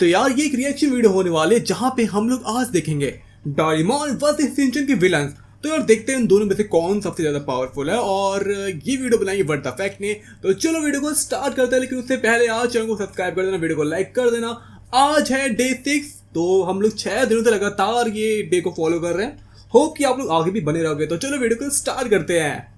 तो यार ये एक रिएक्शन वीडियो होने वाले जहां पे हम लोग आज देखेंगे डोरेमोन वर्सेस शिनचैन के विलन्स। तो यार देखते हैं इन दोनों में से कौन सबसे ज्यादा पावरफुल है और ये वीडियो बनाएंगे व्हाट द फैक्ट ने। तो चलो वीडियो को स्टार्ट करते हैं, लेकिन उससे पहले आज चैनल को सब्सक्राइब कर देना, वीडियो को लाइक कर देना। आज है डे 6, तो हम लोग 6 दिनों से लगातार ये डे को फॉलो कर रहे हैं। होप कि आप लोग आगे भी बने रहोगे। तो चलो वीडियो को स्टार्ट करते हैं।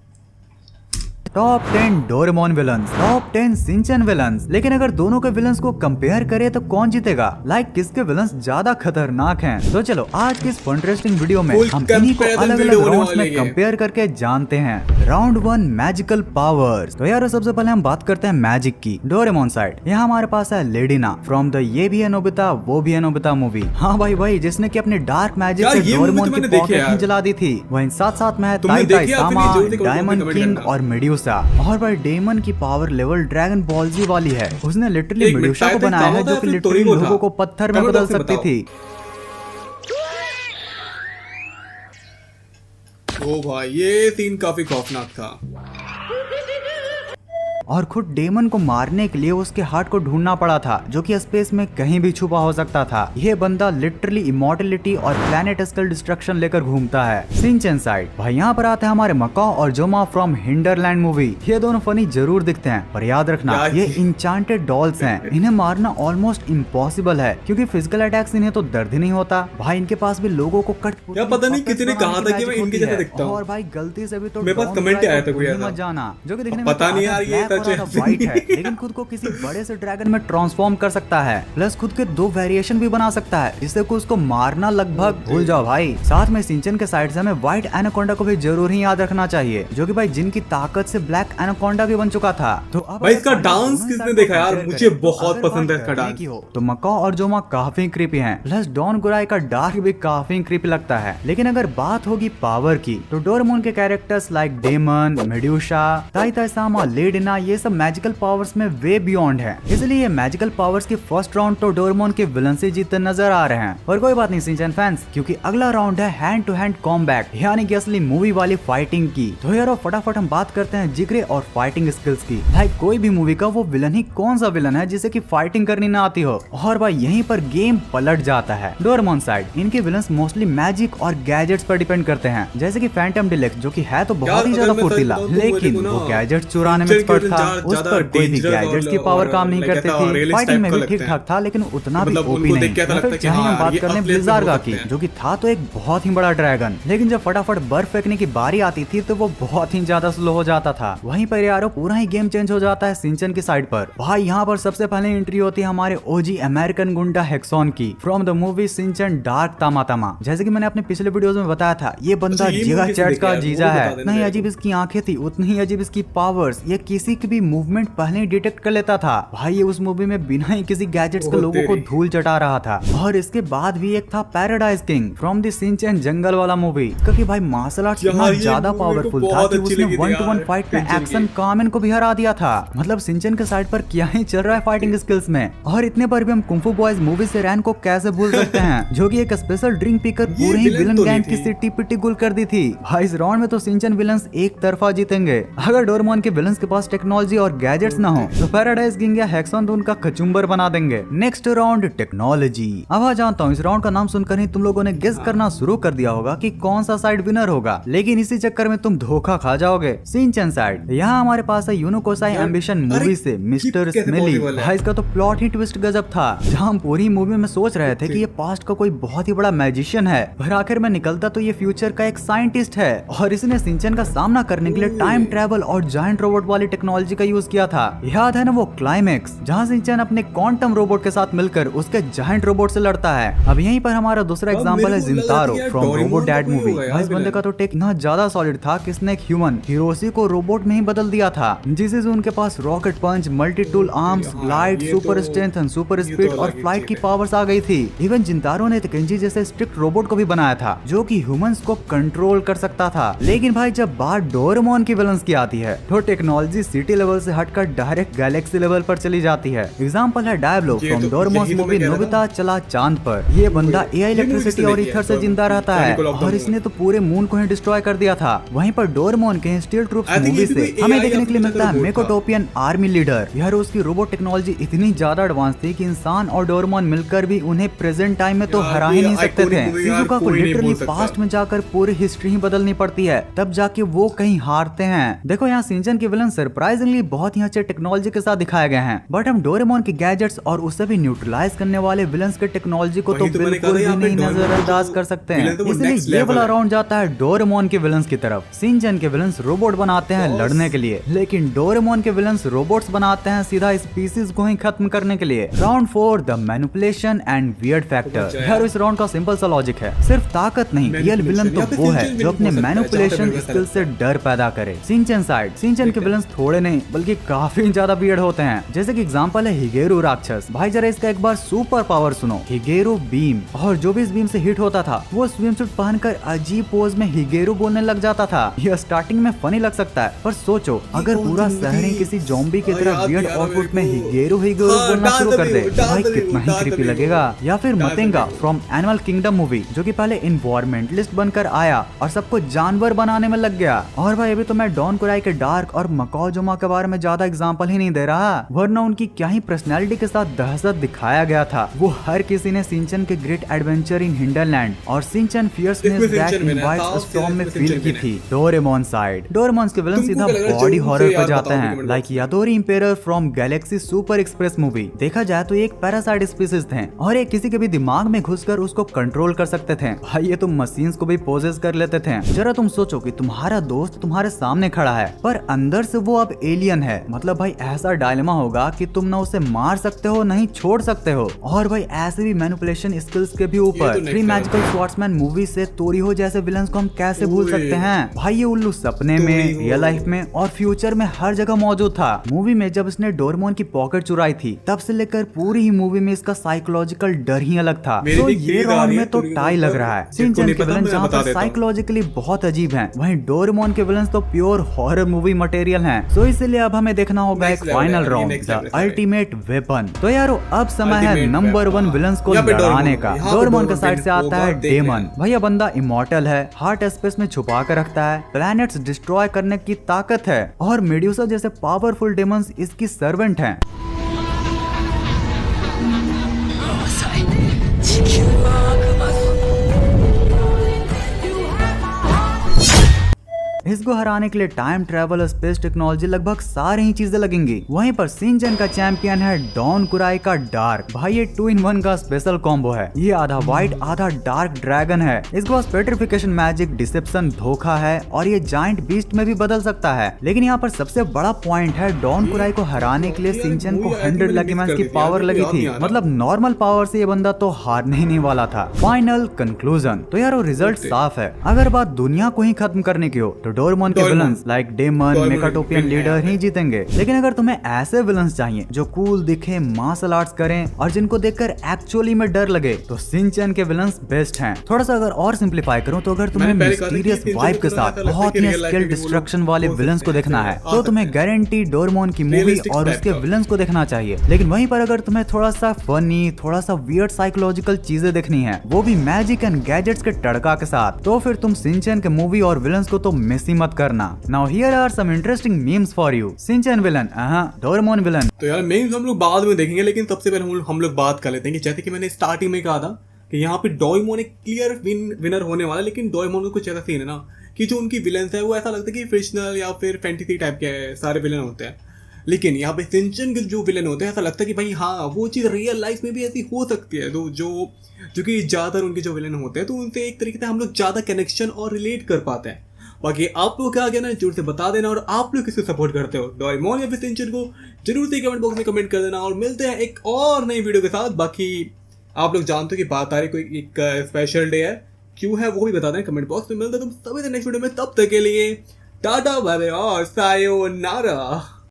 Top 10 Doraemon villains, top 10 Shinchan villains. लेकिन अगर दोनों के विलन्स को कंपेयर करें तो कौन जीतेगा? किसके विलन्स ज्यादा खतरनाक हैं? तो चलो आज की इस इंटरेस्टिंग वीडियो में हम इन्हीं को अलग अलग राउंड्स में कंपेयर करके जानते हैं। Round 1 magical powers. तो यार सबसे पहले हम बात करते हैं मैजिक की। डोरेमोन साइड यहाँ हमारे पास है लेडिना फ्रॉम द ये भी है नोबिता वो भी है नोबिता मूवी। हाँ भाई जिसने की अपनी डार्क मैजिक से डोरेमोन की पॉकेट ही जला दी थी। वहीं साथ में है ताइताइसामा, डायमंड किंग और मेड्यूसा। और भाई डेमन की पावर लेवल ड्रैगन बॉल जी वाली है। उसने लिटरली मेड्यूसा को बनाया है जो कि लिटरली लोगों को पत्थर में बदल सकती थी। ओ भाई ये सीन काफी खौफनाक था। और खुद डेमन को मारने के लिए उसके हार्ट को ढूंढना पड़ा था जो कि स्पेस में कहीं भी छुपा हो सकता था। ये बंदा लिटरली इमॉर्टलिटी और प्लैनेट स्केल डिस्ट्रक्शन लेकर घूमता है। शिनचैन साइड भाई यहाँ पर आते हैं हमारे मकाओ और जोमा फ्रॉम हिंडरलैंड मूवी। ये दोनों फनी जरूर दिखते हैं, पर याद रखना ये इंचांटेड डॉल्स हैं। इन्हें मारना ऑलमोस्ट इम्पॉसिबल है क्योंकि फिजिकल अटैक से इन्हें तो दर्द ही नहीं होता। भाई इनके पास भी लोगों को कट पता नहीं किसी ने कहा था कि मैं इनके जैसे दिखता हूं। और भाई गलती से भी तो मेरे पास कमेंट आया था कोई मत जाना जो कि दिखने में पता नहीं यार ये वाइट है लेकिन खुद को किसी बड़े से ड्रैगन में ट्रांसफॉर्म कर सकता है। प्लस खुद के 2 वेरिएशन भी बना सकता है जिससे को उसको मारना लगभग भूल जाओ भाई। साथ में शिनचैन के साइड से हमें व्हाइट एनाकोंडा को भी जरूर ही याद रखना चाहिए जो कि भाई जिनकी ताकत से ब्लैक एनाकोंडा भी बन चुका था। तो अब भाई इसका डांस किसने देखा यार? मुझे बहुत पसंद है इसका डांस। तो मकाओ और जोमा काफी क्रीपी हैं। प्लस डॉन गुराई का डार्क भी काफी क्रीपी लगता है। लेकिन अगर बात होगी पावर की तो डोरेमोन के कैरेक्टर्स लाइक डेमन, मेड्यूसा, ताइताइसामा, लेडिना ये सब मैजिकल पावर्स में वे बियॉन्ड है। इसलिए ये मैजिकल पावर्स की फर्स्ट राउंड तो डोरेमोन के विलन से जीतते नजर आ रहे हैं। और कोई बात नहीं शिनचैन फैंस, क्योंकि अगला राउंड है हैंड टू हैंड कॉम्बैट, यानी कि असली मूवी वाली फाइटिंग की। तो यार फटाफट हम बात करते हैं जिगरे और फाइटिंग स्किल्स की। भाई कोई भी मूवी का वो विलन ही कौन सा विलन है जिसे की फाइटिंग करनी ना आती हो। और भाई यहीं पर गेम पलट जाता है। डोरेमोन साइड इनके विलन्स मोस्टली मैजिक और गैजेट्स पर डिपेंड करते हैं, जैसे कि फैंटम डिलेक्स जो कि है तो बहुत ही ज्यादा फुर्तीला, लेकिन वो गैजेट्स चुराने में एक्सपर्ट था। उस पर कोई भी गैजेट्स की पावर काम नहीं करती थी। फाइटिंग में भी ठीक ठाक था लेकिन उतना भी ओपी नहीं। फिर हम बात करने ब्लिज़ार्ड की जो कि था तो एक बहुत ही बड़ा ड्रैगन, लेकिन जब फटाफट बर्फ फेंकने की बारी आती थी तो वो बहुत ही ज्यादा स्लो हो जाता था। वहीं पर यारो पूरा ही गेम चेंज हो जाता है शिनचैन की साइड पर। भाई यहाँ पर सबसे पहले एंट्री होती है हमारे ओजी अमेरिकन गुंडा हेक्सॉन की from the movie Shinchan dark तामा। जैसे कि मैंने अपने पिछले वीडियोस में बताया था, ये बंदा जिगा चैट का जीजा है। नहीं अजीब इसकी आंखें थी उतनी ही अजीब इसकी पावर्स। ये किसी की भी मूवमेंट पहले डिटेक्ट कर लेता था। भाई ये उस मूवी में बिना ही किसी गैजेट्स के लोगों को धूल चटा रहा था। और इसके बाद भी एक था paradise king from the Shinchan jungle वाला मूवी, क्योंकि भाई मार्शल आर्ट्स इतना ज्यादा पावरफुल था कि उसने 1-to-1 फाइट में एक्शन कामेन को भी हरा दिया था। मतलब शिनचैन के साइड पर क्या ही चल रहा है फाइटिंग स्किल्स में। और इतने पर भी हम कुंफू बॉयज मूवी से रैन को कैसे भूल सकते हैं जो कि एक स्पेशल ड्रिंक पीकर पूरे ही विलन गैंग की सिटी पिटी गुल कर दी थी। भाई इस राउंड में तो शिनचैन विलन्स एक तरफा जीतेंगे। अगर डोरेमोन के विलन्स के पास टेक्नोलॉजी और गैजेट्स ना हो तो पैराडाइज किंग या हेक्सॉन तो उनका कचुम्बर बना देंगे। Next round technology. अब आ जानता हूँ इस राउंड का नाम सुनकर ही तुम लोगों ने गेस करना शुरू कर दिया होगा कि कौन सा साइड विनर होगा, लेकिन इसी चक्कर में तुम धोखा खा जाओगे। शिनचैन साइड यहाँ हमारे पास है यूनोकोसाई एम्बिशन मूवी से मिस्टर स्मेली। भाई इसका तो प्लॉट ही ट्विस्ट गजब था, जहाँ हम पूरी मूवी में सोच रहे थे कि ये पास्ट का कोई बहुत ही बड़ा मैजिशियन है, पर आखिर में निकलता तो ये फ्यूचर का एक साइंटिस्ट है। और इसने शिनचैन का सामना करने के लिए टाइम ट्रेवल और जायंट रोबोट वाली टेक्नोलॉजी का यूज किया था। याद है ना वो क्लाइमेक्स जहाँ शिनचैन अपने क्वांटम रोबोट के साथ मिलकर उसके जायंट रोबोट से लड़ता है। अब यहीं पर हमारा दूसरा एग्जांपल है जिंतारो फ्रॉम रोबोट डैड मूवी। इस बंदे का तो टेक इतना ज्यादा सॉलिड था कि इसने एक ह्यूमन हिरोशी को रोबोट में ही बदल दिया था, जिससे उनके पास rocket punch, multi tool arms, glide, super strength and super speed और फ्लाइट की पावर्स आ गई थी। इवन जिंतारो ने तेकेंजी जैसे स्ट्रिक्ट रोबोट को भी बनाया था जो कि ह्यूमंस को कंट्रोल कर सकता था। लेकिन भाई जब बात डोरेमोन की विलन्स की आती है तो टेक्नोलॉजी सिटी सिटी लेवल से हटकर डायरेक्ट गैलेक्सी लेवल पर चली जाती है। एग्जाम्पल है Diablo from Doraemon movie Nobita चला चांद पर। ये बंदा एआई इलेक्ट्रिसिटी और ईथर से जिंदा रहता है और इसने तो पूरे मून को ही डिस्ट्रॉय कर दिया था। वहीं पर डोरेमोन के स्टील ट्रूप्स मूवी से हमें देखने के लिए मिलता है मेकोटोपियन आर्मी लीडर। यार उसकी रोबोट टेक्नोलॉजी इतनी ज्यादा एडवांस थी कि इंसान और डोरेमोन मिलकर भी उन्हें प्रेजेंट टाइम में तो हरा ही नहीं सकते थे। शिजुका को लिटरली पास्ट में जाकर पूरी हिस्ट्री ही बदलनी पड़ती है, तब जाके वो कहीं हारते हैं। देखो यहाँ शिनचैन के विलन सरप्राइजिंगली बहुत ही अच्छे टेक्नोलॉजी के साथ दिखाए गए हैं, बट हम डोरेमोन के गैजेट्स और उसे भी न्यूट्रलाइज करने वाले विलन्स के टेक्नोलॉजी को तो बिल्कुल भी नहीं नजरअंदाज कर सकते हैं। इसलिए ये वाला राउंड जाता है डोरेमोन के विलन्स की तरफ। शिनचैन के विलन्स रोबोट बनाते हैं लड़ने के लिए, लेकिन डोरेमोन के विलन्स रोबोट्स बनाते हैं सीधा स्पीसीज को ही खत्म करने के लिए। Round 4 the manipulation and weird factor. यार इस राउंड का सिंपल सा लॉजिक है, सिर्फ ताकत नहीं, रियल विलन तो वो है जो अपने मैनिपुलेशन स्किल से डर पैदा करे। शिनचैन साइड, शिनचैन के विलन्स थोड़े नहीं बल्कि काफी ज्यादा वियर्ड होते हैं। जैसे कि एग्जांपल है हिगेरू राक्षस। भाई जरा इसका एक बार सुपर पावर सुनो, हिगेरू बीम। और जो भी इस बीम से हिट होता था वो स्विम सूट पहनकर अजीब पोज में हिगेरू बोलने लग जाता था। यह स्टार्टिंग में फनी लग सकता है, पर सोचो अगर पूरा शहर ही किसी ज़ॉम्बी की तरह वियर्ड आउटफिट में हिगेरू हिगेरू बोलना शुरू कर दे, भाई कितना ही क्रीपी लगेगा। या फिर मतेंगा फ्रॉम एनिमल किंगडम मूवी, जो कि पहले इन्वायरमेंटलिस्ट बनकर आया और सबको जानवर बनाने में लग गया। और भाई अभी तो मैं डॉन कुराई के डार्क और मकाओजुमा के बारे में ज्यादा एग्जांपल ही नहीं दे रहा, वरना उनकी क्या ही पर्सनैलिटी के साथ दहशत दिखाया गया था। वो हर किसी ने शिनचैन के ग्रेट एडवेंचर इन हिंडरलैंड और Shinchan fierceness that invites storm में फील की थी। डोरेमोन साइड, डोरेमोन के विलन सीधा बॉडी हॉरर पर जाते हैं, like Yadori emperor from galaxy super express movie. देखा जाए तो एक पैरासाइट स्पीसीज थे और ये किसी के भी दिमाग में घुसकर उसको कंट्रोल कर सकते थे। भाई ये तुम मशीन्स को भी पोजेस कर लेते थे। जरा तुम सोचो कि तुम्हारा दोस्त तुम्हारे सामने खड़ा है पर अंदर से वो अब एलियन है, मतलब भाई ऐसा डायलेमा होगा कि तुम ना उसे मार सकते हो नहीं छोड़ सकते हो। और भाई ऐसे भी मैनिपुलेशन स्किल्स के भी ऊपर थ्री मैजिकल स्वॉर्ड्समैन मूवी से तोरिहो जैसे विलन्स को हम कैसे भूल सकते हैं। भाई ये उल्लू सपने में, रियल लाइफ में और फ्यूचर में हर जगह मौजूद था। मूवी में जब इसने डोरेमोन की पॉकेट चुराई थी तब से लेकर पूरी ही मूवी में इसका साइकोलॉजिकल डर ही अलग था। तो ये राउंड में तो टाई लग रहा है। शिनचैन के विलन जहाँ पर साइकोलॉजिकली बहुत अजीब हैं, वहीं डोरेमोन के विलन्स तो प्योर हॉरर मूवी मटेरियल हैं। तो इसलिए अब हमें देखना होगा एक final round, the ultimate weapon. तो यारो अब समय है नंबर 1 विलन्स को लड़ाने का। डोरेमोन के साइड से आता है डेमन। भैया बंदा इमॉर्टल है, हार्ट स्पेस में छुपा कर रखता है, प्लैनेट्स डिस्ट्रॉय करने की ताकत है और मेड्यूसा जैसे पावरफुल डेमन्स इसकी सर्वेंट हैं। इसको हराने के लिए टाइम ट्रेवल और स्पेस टेक्नोलॉजी लगभग सारी ही चीजें लगेंगी। वहीं पर शिनचैन का चैंपियन है डॉन कुराई का डार्क। भाई ये 2-in-1 का स्पेशल कॉम्बो है। ये आधा व्हाइट आधा डार्क ड्रैगन है। इसके पास पेट्रिफिकेशन मैजिक, डिसेप्शन, धोखा है और ये जाइंट बीस्ट में भी बदल सकता है। लेकिन यहाँ पर सबसे बड़ा पॉइंट है डॉन कुराई को हराने के लिए शिनचैन को 100 लकी मैन की पावर लगी थी। मतलब नॉर्मल पावर से ये बंदा तो हारने ही नहीं वाला था। फाइनल कंक्लूजन, तो यार वो रिजल्ट साफ है। अगर बात दुनिया को ही खत्म करने की हो तो डोरेमोन के विलन्स लाइक डेमन, मेकाटोपियन लीडर ही जीतेंगे। लेकिन अगर तुम्हें ऐसे विलन्स चाहिए जो कूल दिखे, मार्शल आर्ट्स करें और जिनको देखकर एक्चुअली में डर लगे, तो शिनचैन के विलन्स बेस्ट हैं। थोड़ा सा अगर और सिंप्लीफाई करूं तो अगर तुम्हें मिस्टीरियस वाइब के साथ बहुत ही स्किल डिस्ट्रक्शन वाले विलन्स को देखना है तो तुम्हें गारंटी डोरेमोन की मूवी और उसके विलन्स को देखना चाहिए। लेकिन वहीं पर अगर तुम्हें थोड़ा सा फनी, थोड़ा सा वियर्ड साइकोलॉजिकल चीजें देखनी है, वो भी मैजिक एंड गैजेट्स के तड़का के साथ, तो फिर तुम शिनचैन के मूवी और विलन्स को तो मिस ही मत करना। Now here are some interesting memes for you. Shinchan villain, Doraemon villain. तो यार memes हम लोग बाद में देखेंगे, लेकिन सबसे पहले हम लोग बात कर लेते हैं कि जैसे कि मैंने स्टार्टिंग में कहा था कि यहाँ पे डोरेमोन एक क्लियर विनर होने वाला है। लेकिन डोरेमोन को कुछ ऐसा सीन है ना कि जो उनकी विलन्स है वो ऐसा लगता है कि फिक्शनल या फिर फैंटेसी टाइप के सारे विलन होते हैं। लेकिन यहाँ पे शिनचैन के जो विलन होते हैं ऐसा लगता है कि भाई हाँ वो चीज़ रियल लाइफ में भी ऐसी हो सकती है। तो जो कि ज़्यादातर उनके जो विलन होते हैं तो उनसे एक तरीके से हम लोग ज़्यादा कनेक्शन और रिलेट कर पाते हैं। बाकी आप लोग क्या कहना है जरूर से बता देना, और आप लोग किसको सपोर्ट करते हो, डोरेमोन या फिर शिनचैन को, जरूर से कमेंट बॉक्स में कमेंट कर देना। और मिलते हैं एक और नई वीडियो के साथ। बाकी आप लोग जानते हो कि 12 तारीख को एक स्पेशल डे है, क्यों है वो भी बता दें कमेंट बॉक्स में। मिलते हैं तुम सभी से नेक्स्ट वीडियो में, तब तक के लिए टाटा बाय बाय और सायोनारा।